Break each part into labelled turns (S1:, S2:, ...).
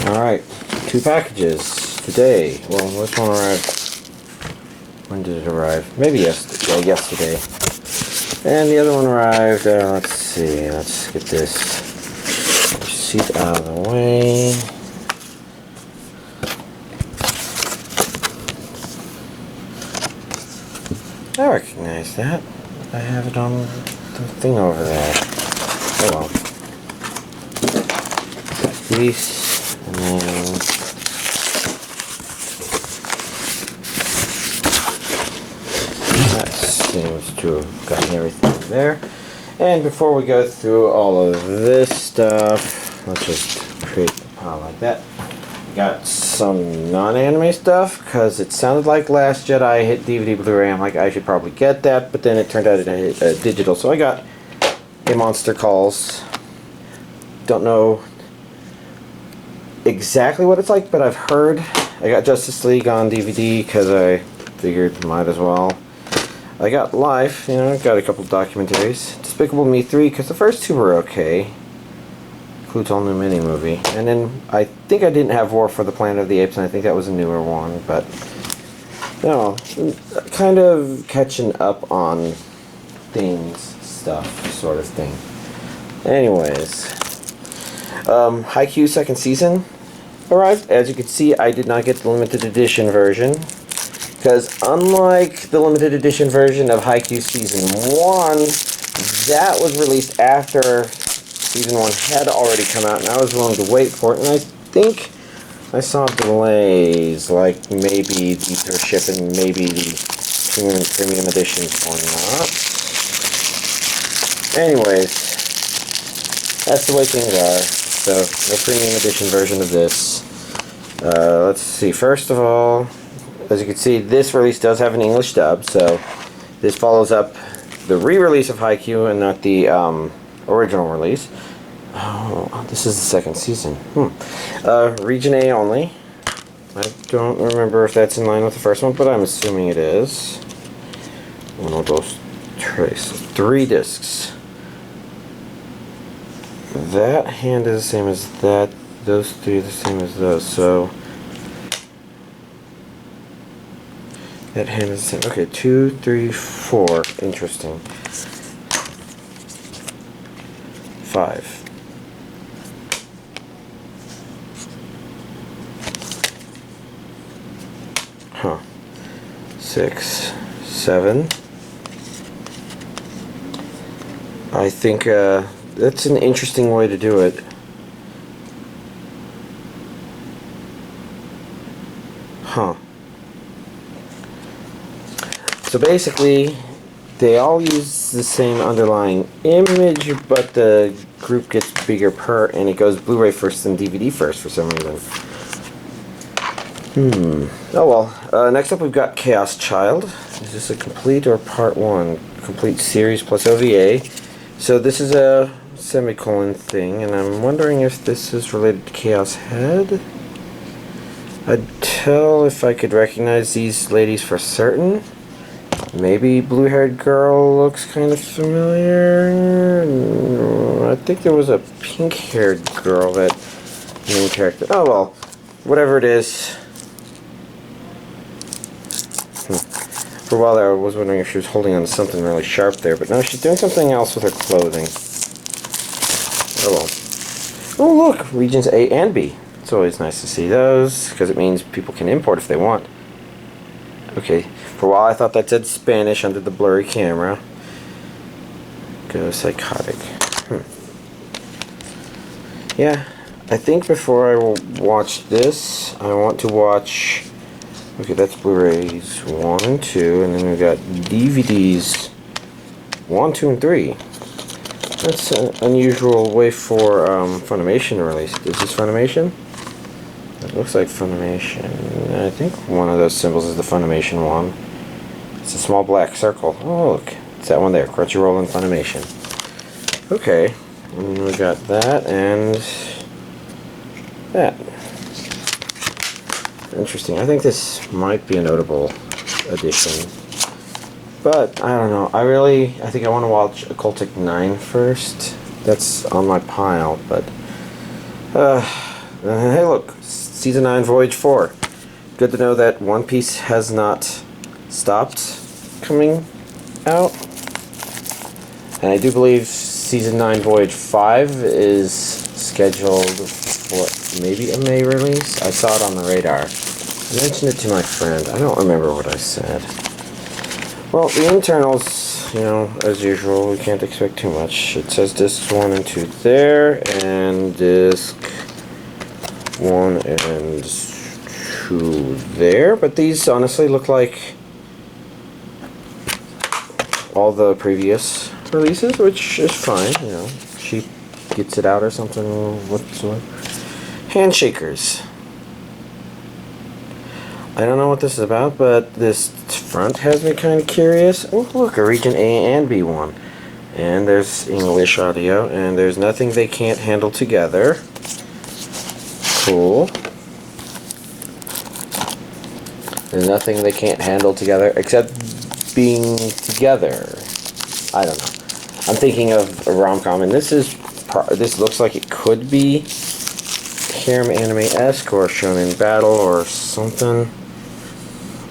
S1: Alright, 2 packages today. Well, which one arrived? When did it arrive? Maybe yesterday. And the other one arrived, let's see, let's get this receipt out of the way. I recognize that. I have it on the thing over there. Oh well. These, and then that seems to have gotten everything there. And before we go through all of this stuff, let's just create a pile like that. Got some non-anime stuff because it sounded like Last Jedi hit DVD Blu-ray. I'm like, I should probably get that, but then it turned out it hit digital. So I got A Monster Calls. Don't know exactly what it's like, but I've heard. I got Justice League on DVD because I figured might as well. I got Life, you know, got a couple of documentaries. Despicable Me 3 because the first 2 were okay. Includes all new mini movie, and then I think I didn't have War for the Planet of the Apes, and I think that was a newer one. But no, kind of catching up on stuff, sort of thing. Anyways, Haikyu second season arrived. As you can see, I did not get the limited edition version because unlike the limited edition version of Haikyu season 1, that was released after Season 1 had already come out, and I was willing to wait for it, and I think I saw delays, like maybe these are shipping, maybe the premium editions or not. Anyways, that's the way things are. So, no premium edition version of this. Let's see, first of all, as you can see, this release does have an English dub, so this follows up the re-release of Haikyu and not the original release. Oh, this is the second season. Region A only. I don't remember if that's in line with the first one, but I'm assuming it is. One of those trays. 3 discs. That hand is the same as that. Those 3 are the same as those. So that hand is the same. Okay, 2, 3, 4. Interesting. 5. Huh. 6, 7. I think that's an interesting way to do it. Huh. So basically, they all use the same underlying image, but the group gets bigger per, and it goes Blu-ray first and DVD first for some reason. Oh well. Next up we've got Chaos Child. Is this a complete or part 1? Complete series plus OVA. So this is a semicolon thing, and I'm wondering if this is related to Chaos Head. I'd tell if I could recognize these ladies for certain. Maybe blue-haired girl looks kind of familiar. I think there was a pink-haired girl that main character. Oh well, whatever it is. For a while there, I was wondering if she was holding on to something really sharp there, but no, she's doing something else with her clothing. Oh well. Oh look, regions A and B. It's always nice to see those because it means people can import if they want. Okay. For a while I thought that said Spanish under the blurry camera. Go psychotic. Yeah, I think before I will watch this, I want to watch... Okay, that's Blu-rays 1 and 2, and then we've got DVDs 1, 2, and 3. That's an unusual way for Funimation to release. Is this Funimation? It looks like Funimation. I think one of those symbols is the Funimation one. It's a small black circle. Oh, look. It's that one there. Crunchyroll and Funimation. Okay. And we got that and that. Interesting. I think this might be a notable addition. But, I don't know. I think I want to watch Occultic 9 first. That's on my pile, but Hey look, Season 9 Voyage 4. Good to know that One Piece has not stopped coming out. And I do believe Season 9 Voyage 5 is scheduled for maybe a May release. I saw it on the radar. I mentioned it to my friend. I don't remember what I said. Well, the internals, you know, as usual, we can't expect too much. It says discs 1 and 2 there, and disc 1 and 2 there. But these honestly look like all the previous releases, which is fine, you know. She gets it out or something whatsoever. Handshakers. I don't know what this is about, but this front has me kind of curious. Oh, look, a region A and B one. And there's English audio, and there's nothing they can't handle together. Cool. There's nothing they can't handle together except being together. I don't know. I'm thinking of a rom-com, and this looks like it could be harem anime-esque or shonen battle or something.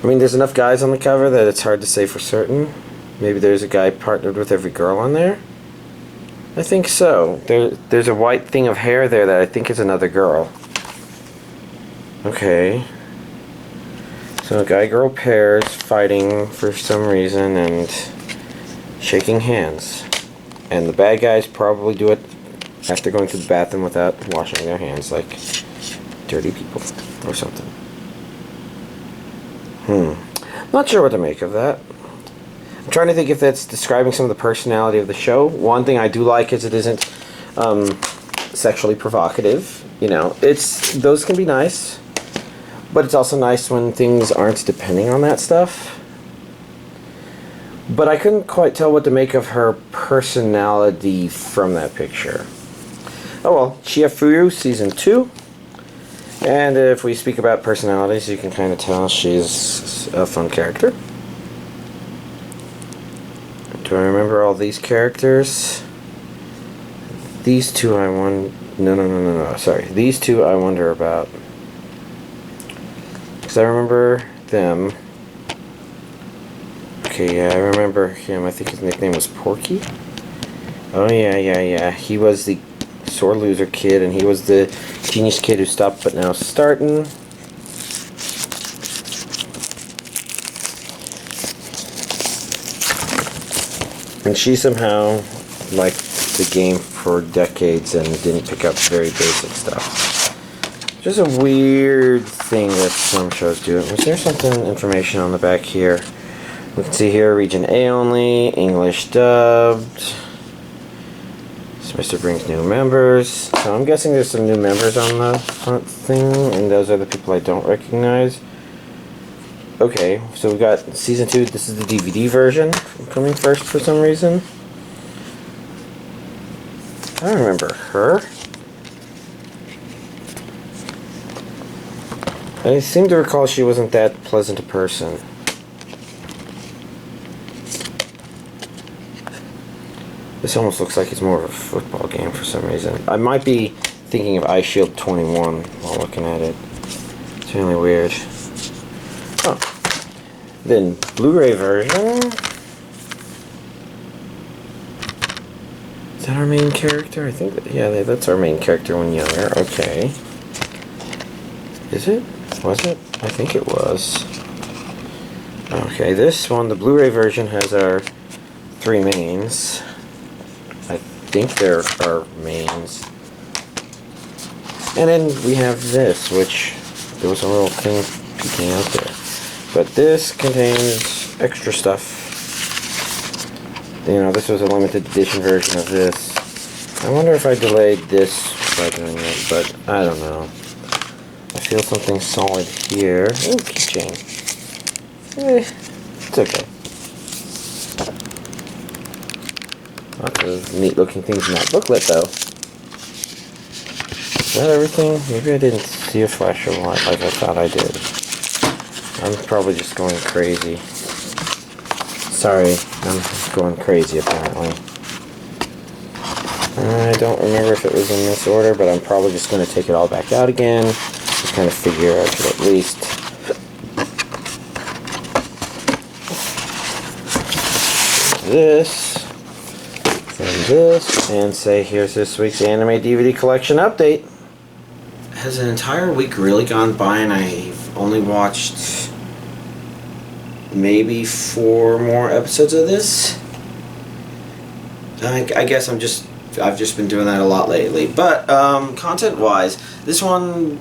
S1: I mean, there's enough guys on the cover that it's hard to say for certain. Maybe there's a guy partnered with every girl on there. I think so. There's a white thing of hair there that I think is another girl. Okay. So guy-girl pairs fighting for some reason and shaking hands. And the bad guys probably do it after going to the bathroom without washing their hands, like dirty people or something. Not sure what to make of that. I'm trying to think if that's describing some of the personality of the show. One thing I do like is it isn't sexually provocative. You know, those can be nice, but it's also nice when things aren't depending on that stuff. But I couldn't quite tell what to make of her personality from that picture. Oh well, Chihayafuru Season 2. And if we speak about personalities, you can kind of tell she's a fun character. Do I remember all these characters? These two I wonder... No, sorry. These two I wonder about. Because I remember them. Okay, yeah, I remember him. I think his nickname was Porky. Oh, yeah. He was the sore loser kid, and he was the genius kid who stopped but now starting. And she somehow liked the game for decades and didn't pick up very basic stuff. Just a weird thing that some shows do. Was there information on the back here? We can see here region A only, English dubbed. Mr. brings new members. So I'm guessing there's some new members on the front thing, and those are the people I don't recognize. Okay, so we got Season 2. This is the DVD version coming first for some reason. I don't remember her. I seem to recall she wasn't that pleasant a person. This almost looks like it's more of a football game for some reason. I might be thinking of Eye Shield 21 while looking at it. It's really weird. Oh. Then, Blu-ray version. Is that our main character? I think that, yeah, that's our main character when younger. Okay. Is it? Was it? I think it was. Okay, this one, the Blu-ray version, has our three mains. I think they're our mains. And then we have this, which there was a little thing peeking out there. But this contains extra stuff. You know, this was a limited edition version of this. I wonder if I delayed this by doing it, but I don't know. I feel something solid here. Ooh, keychain. It's okay. Lots of neat looking things in that booklet though. Is that everything? Maybe I didn't see a flash of light like I thought I did. I'm probably just going crazy. Sorry, I'm just going crazy apparently. I don't remember if it was in this order, but I'm probably just going to take it all back out again. Just kind of figure I should at least this and this, and say here's this week's anime DVD collection update. Has an entire week really gone by and I've only watched maybe 4 more episodes of this? I guess I've just been doing that a lot lately. But content wise, this one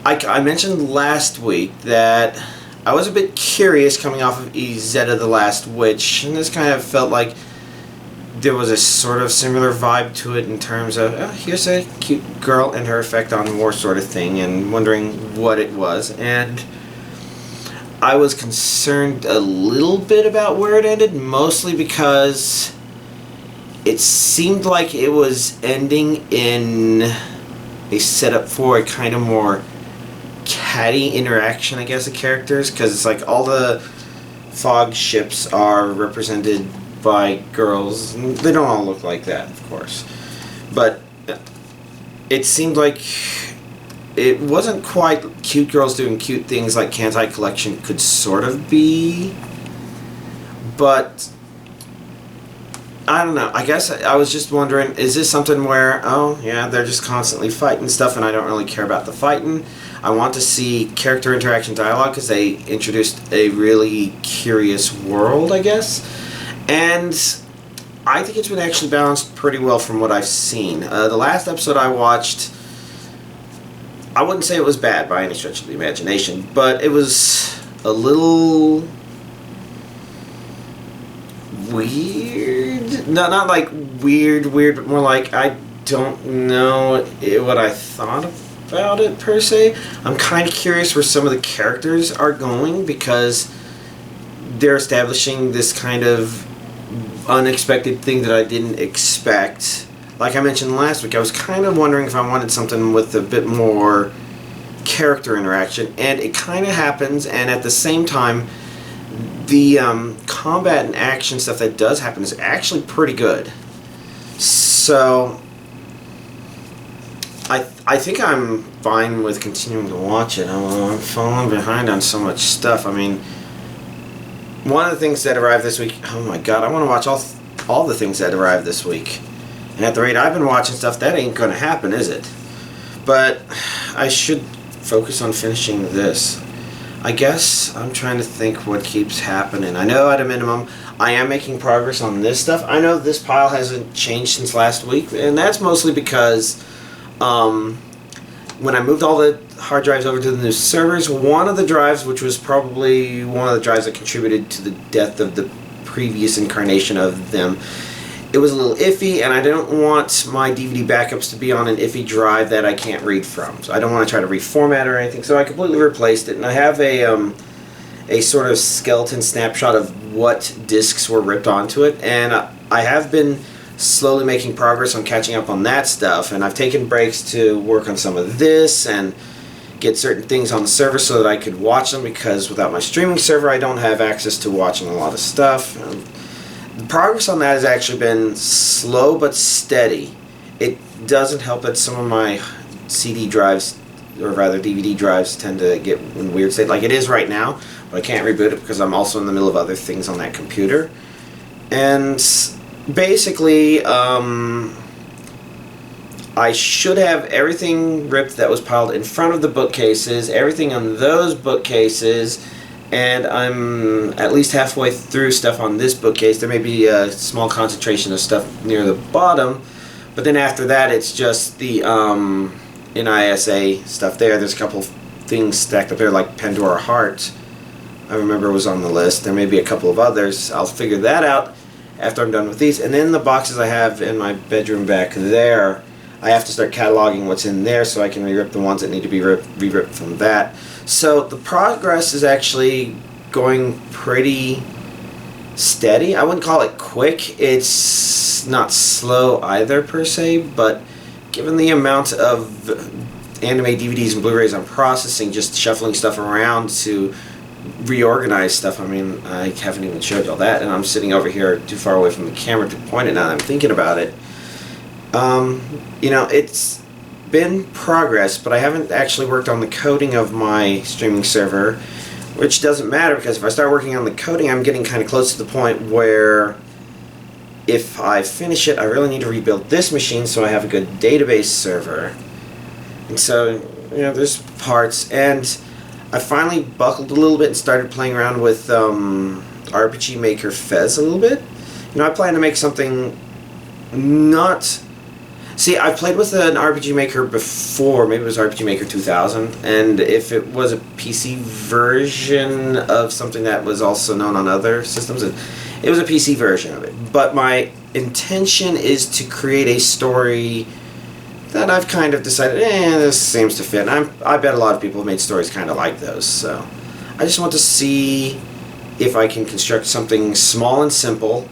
S1: I mentioned last week that I was a bit curious coming off of Izetta the Last Witch, and this kind of felt like there was a sort of similar vibe to it in terms of, oh, here's a cute girl and her effect on war sort of thing, and wondering what it was. And I was concerned a little bit about where it ended, mostly because it seemed like it was ending in a setup for a kind of more catty interaction, I guess, of characters, because it's like all the fog ships are represented by girls. They don't all look like that, of course, but it seemed like it wasn't quite cute girls doing cute things like Kantai Collection could sort of be, but I don't know. I guess I was just wondering, is this something where, oh yeah, they're just constantly fighting stuff and I don't really care about the fighting? I want to see character interaction dialogue because they introduced a really curious world, I guess. And I think it's been actually balanced pretty well from what I've seen. The last episode I watched, I wouldn't say it was bad by any stretch of the imagination, but it was a little weird. No, not like weird, but more like I don't know what I thought about it per se. I'm kind of curious where some of the characters are going because they're establishing this kind of unexpected thing that I didn't expect. Like I mentioned last week, I was kind of wondering if I wanted something with a bit more character interaction, and it kind of happens, and at the same time the combat and action stuff that does happen is actually pretty good. So I think I'm fine with continuing to watch it. I'm falling behind on so much stuff. I mean, one of the things that arrived this week, oh my god, I want to watch all the things that arrived this week. And at the rate I've been watching stuff, that ain't going to happen, is it? But I should focus on finishing this. I guess I'm trying to think what keeps happening. I know at a minimum I am making progress on this stuff. I know this pile hasn't changed since last week, and that's mostly because when I moved all the hard drives over to the new servers, one of the drives, which was probably one of the drives that contributed to the death of the previous incarnation of them, it was a little iffy, and I don't want my DVD backups to be on an iffy drive that I can't read from. So I don't want to try to reformat or anything, so I completely replaced it, and I have a sort of skeleton snapshot of what discs were ripped onto it, and I have been slowly making progress on catching up on that stuff, and I've taken breaks to work on some of this and get certain things on the server so that I could watch them, because without my streaming server I don't have access to watching a lot of stuff. The progress on that has actually been slow but steady. It doesn't help that some of my CD drives, or rather DVD drives, tend to get in weird state, like it is right now, but I can't reboot it because I'm also in the middle of other things on that computer. And basically, I should have everything ripped that was piled in front of the bookcases, everything on those bookcases, and I'm at least halfway through stuff on this bookcase. There may be a small concentration of stuff near the bottom, but then after that it's just the NISA stuff there. There's a couple things stacked up there like Pandora Heart, I remember was on the list. There may be a couple of others. I'll figure that out after I'm done with these. And then the boxes I have in my bedroom back there, I have to start cataloging what's in there so I can re-rip the ones that need to be re-ripped from that. So the progress is actually going pretty steady. I wouldn't call it quick. It's not slow either per se, but given the amount of anime DVDs and Blu-rays I'm processing, just shuffling stuff around to reorganize stuff, I mean, I haven't even showed y'all that, and I'm sitting over here too far away from the camera to point it now that I'm thinking about it. You know, it's been progress, but I haven't actually worked on the coding of my streaming server, which doesn't matter because if I start working on the coding, I'm getting kind of close to the point where if I finish it, I really need to rebuild this machine so I have a good database server. And so, you know, there's parts, and I finally buckled a little bit and started playing around with RPG Maker Fez a little bit. You know, I plan to make something not... See, I've played with an RPG Maker before, maybe it was RPG Maker 2000, and if it was a PC version of something that was also known on other systems, it was a PC version of it. But my intention is to create a story that I've kind of decided, this seems to fit. And I bet a lot of people have made stories kind of like those, so I just want to see if I can construct something small and simple.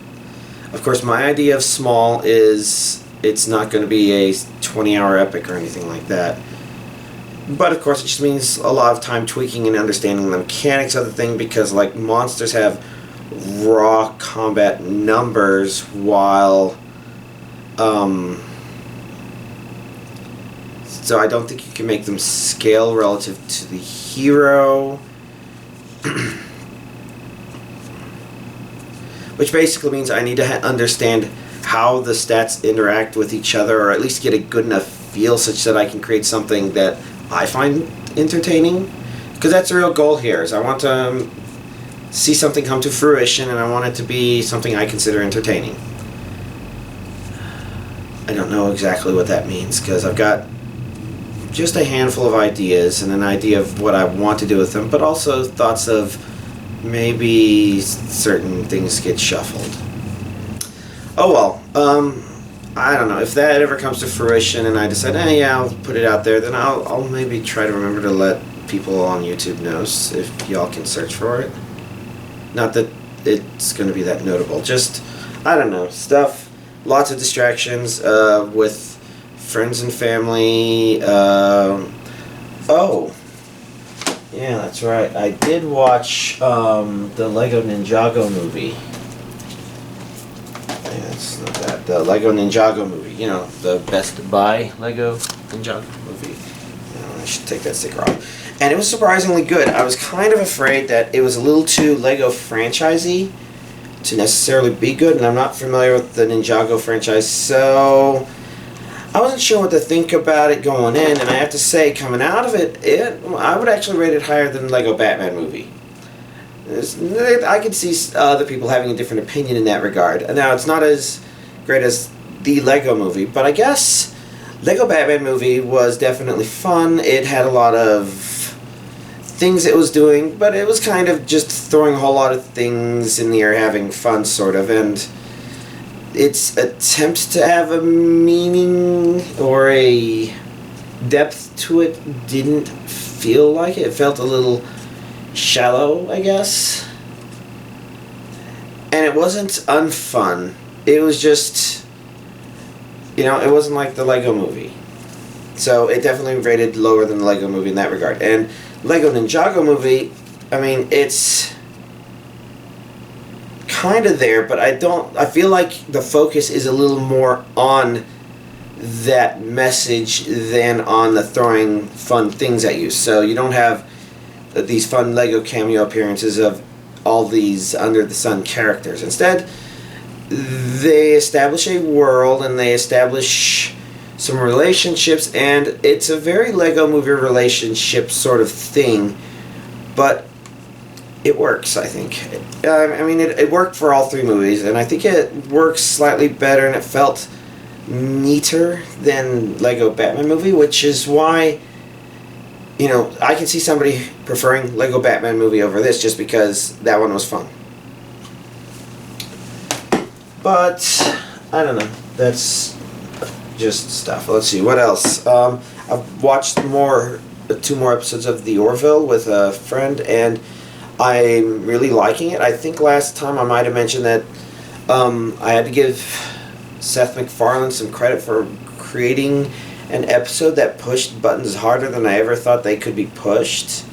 S1: Of course, my idea of small is it's not going to be a 20-hour epic or anything like that. But of course, it just means a lot of time tweaking and understanding the mechanics of the thing, because like monsters have raw combat numbers, while so I don't think you can make them scale relative to the hero. Which basically means I need to understand how the stats interact with each other, or at least get a good enough feel such that I can create something that I find entertaining. Because that's the real goal here, is I want to see something come to fruition, and I want it to be something I consider entertaining. I don't know exactly what that means, because I've got just a handful of ideas and an idea of what I want to do with them, but also thoughts of maybe certain things get shuffled. Oh well, I don't know. If that ever comes to fruition and I decide, yeah, I'll put it out there, then I'll maybe try to remember to let people on YouTube know, if y'all can search for it. Not that it's going to be that notable. Just, I don't know, stuff, lots of distractions with friends and family. Oh, yeah, that's right. I did watch the Lego Ninjago movie. Yeah, it's not that. The Lego Ninjago movie. You know, the Best Buy Lego Ninjago movie. I should take that sticker off. And it was surprisingly good. I was kind of afraid that it was a little too Lego franchisey to necessarily be good, and I'm not familiar with the Ninjago franchise, so I wasn't sure what to think about it going in, and I have to say, coming out of it, I would actually rate it higher than the Lego Batman movie. I could see other people having a different opinion in that regard. Now, it's not as great as the Lego movie, but I guess Lego Batman movie was definitely fun. It had a lot of things it was doing, but it was kind of just throwing a whole lot of things in the air, having fun, sort of, and its attempts to have a meaning or a depth to it didn't feel like it. It felt a little shallow, I guess. And it wasn't unfun. It was just, you know, it wasn't like the Lego movie. So it definitely rated lower than the Lego movie in that regard. And Lego Ninjago movie, I mean, it's kind of there, but I feel like the focus is a little more on that message than on the throwing fun things at you. So you don't have these fun Lego cameo appearances of all these under the sun characters. Instead, they establish a world and they establish some relationships, and it's a very Lego movie relationship sort of thing, but it works, I think. I mean, it worked for all three movies, and I think it works slightly better, and it felt neater than Lego Batman movie, which is why, you know, I can see somebody preferring Lego Batman movie over this just because that one was fun. But I don't know. That's just stuff. Let's see, what else? I've watched two more episodes of The Orville with a friend, and I'm really liking it. I think last time I might have mentioned that I had to give Seth MacFarlane some credit for creating an episode that pushed buttons harder than I ever thought they could be pushed.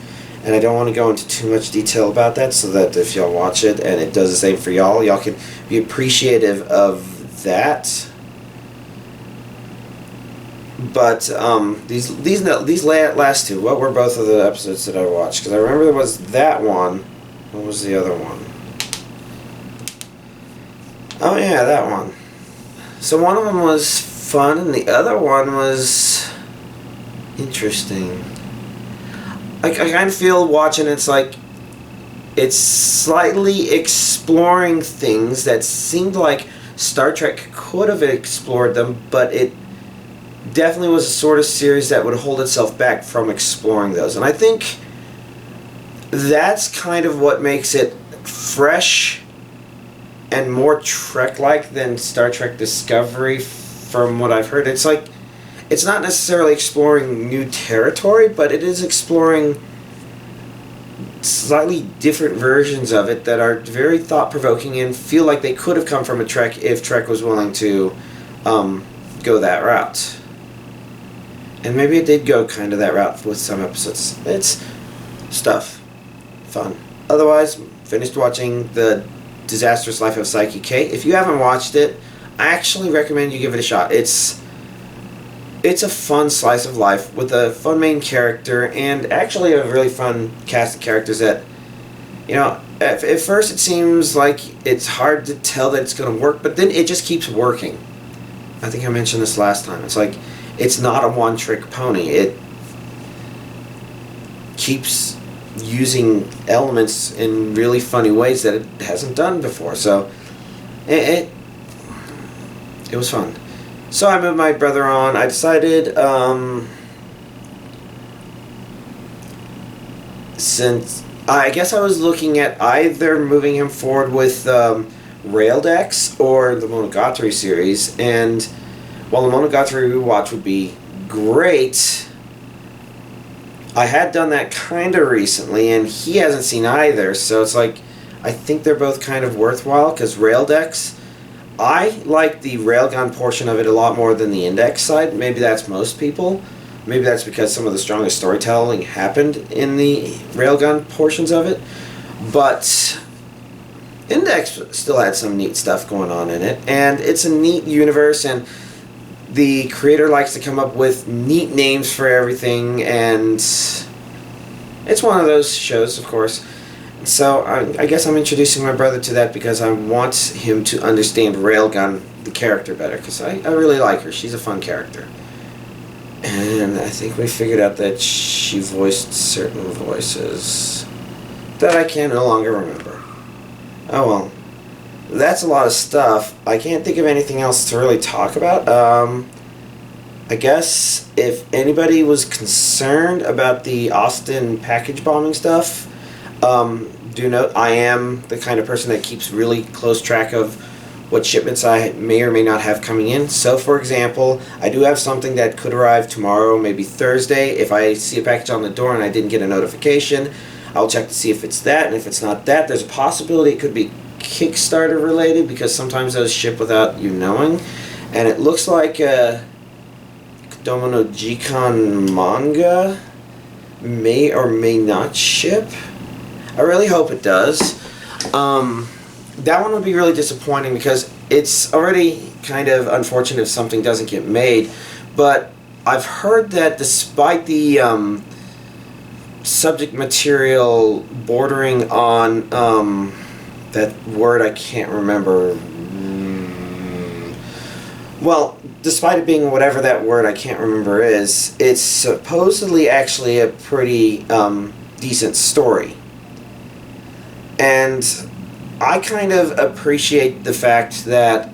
S1: And I don't want to go into too much detail about that, so that if y'all watch it and it does the same for y'all can be appreciative of that. But these last two, what were both of the episodes that I watched? Because I remember there was that one. What was the other one? Oh yeah, that one. So one of them was fun, and the other one was interesting. I kind of feel watching it's like it's slightly exploring things that seemed like Star Trek could have explored them, but it definitely was a sort of series that would hold itself back from exploring those. And I think that's kind of what makes it fresh and more Trek-like than Star Trek Discovery, from what I've heard. It's like, it's not necessarily exploring new territory, but it is exploring slightly different versions of it that are very thought-provoking and feel like they could have come from a Trek if Trek was willing to go that route. And maybe it did go kind of that route with some episodes. It's stuff. Fun. Otherwise, finished watching The Disastrous Life of Psyche K. If you haven't watched it, I actually recommend you give it a shot. It's a fun slice of life with a fun main character and actually a really fun cast of characters that, you know, at first it seems like it's hard to tell that it's going to work, but then it just keeps working. I think I mentioned this last time. It's like, it's not a one-trick pony. It keeps using elements in really funny ways that it hasn't done before. So it was fun. So I moved my brother on. I decided since I guess I was looking at either moving him forward with Railed X or the Monogatari series, and while the Monogatari rewatch would be great, I had done that kind of recently, and he hasn't seen either, so it's like, I think they're both kind of worthwhile, because Railed X, I like the Railgun portion of it a lot more than the Index side. Maybe that's most people. Maybe that's because some of the strongest storytelling happened in the Railgun portions of it, but Index still had some neat stuff going on in it, and it's a neat universe, and the creator likes to come up with neat names for everything, and it's one of those shows, of course. So I guess I'm introducing my brother to that because I want him to understand Railgun, the character, better, because I really like her. She's a fun character. And I think we figured out that she voiced certain voices that I can no longer remember. Oh well. That's a lot of stuff. I can't think of anything else to really talk about. I guess if anybody was concerned about the Austin package bombing stuff, do note I am the kind of person that keeps really close track of what shipments I may or may not have coming in. So for example, I do have something that could arrive tomorrow, maybe Thursday. If I see a package on the door and I didn't get a notification, I'll check to see if it's that, and if it's not that, there's a possibility it could be Kickstarter related, because sometimes those ship without you knowing. And it looks like Kodomo no Jikan manga may or may not ship. I really hope it does. That one would be really disappointing because it's already kind of unfortunate if something doesn't get made, but I've heard that despite the subject material bordering on that word I can't remember. Well, despite it being whatever that word I can't remember is, it's supposedly actually a pretty decent story. And I kind of appreciate the fact that,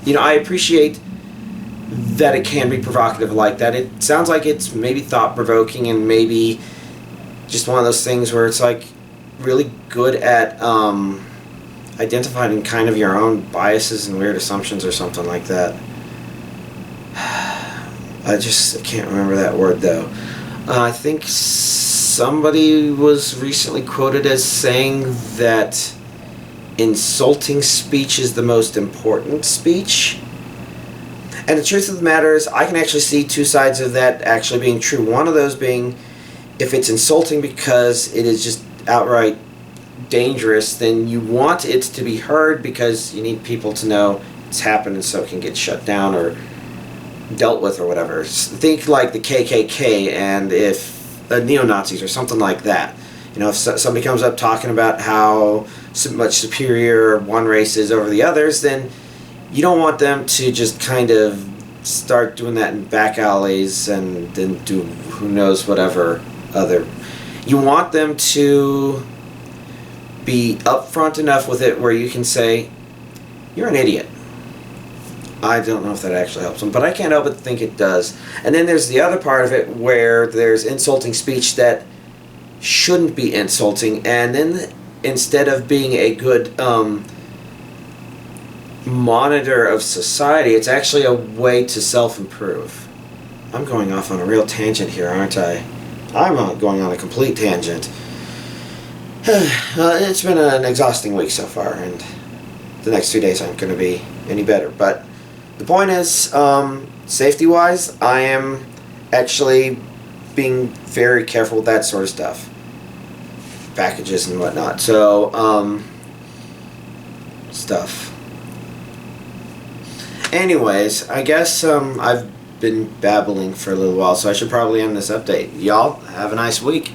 S1: you know, I appreciate that it can be provocative like that. It sounds like it's maybe thought-provoking and maybe just one of those things where it's like really good at identifying kind of your own biases and weird assumptions or something like that. I can't remember that word though. I think somebody was recently quoted as saying that insulting speech is the most important speech. And the truth of the matter is, I can actually see two sides of that actually being true. One of those being, if it's insulting because it is just outright dangerous, then you want it to be heard because you need people to know it's happened and so it can get shut down or dealt with or whatever. Think like the KKK and if neo-Nazis or something like that. You know, if somebody comes up talking about how much superior one race is over the others, then you don't want them to just kind of start doing that in back alleys and then do who knows whatever other. You want them to be upfront enough with it where you can say, you're an idiot. I don't know if that actually helps them, but I can't help but think it does. And then there's the other part of it where there's insulting speech that shouldn't be insulting, and then instead of being a good monitor of society, it's actually a way to self-improve. I'm going off on a real tangent here, aren't I? I'm going on a complete tangent. It's been an exhausting week so far, and the next 2 days aren't going to be any better. But the point is, safety-wise, I am actually being very careful with that sort of stuff. Packages and whatnot. So, stuff. Anyways, I guess I've been babbling for a little while, so I should probably end this update. Y'all, have a nice week.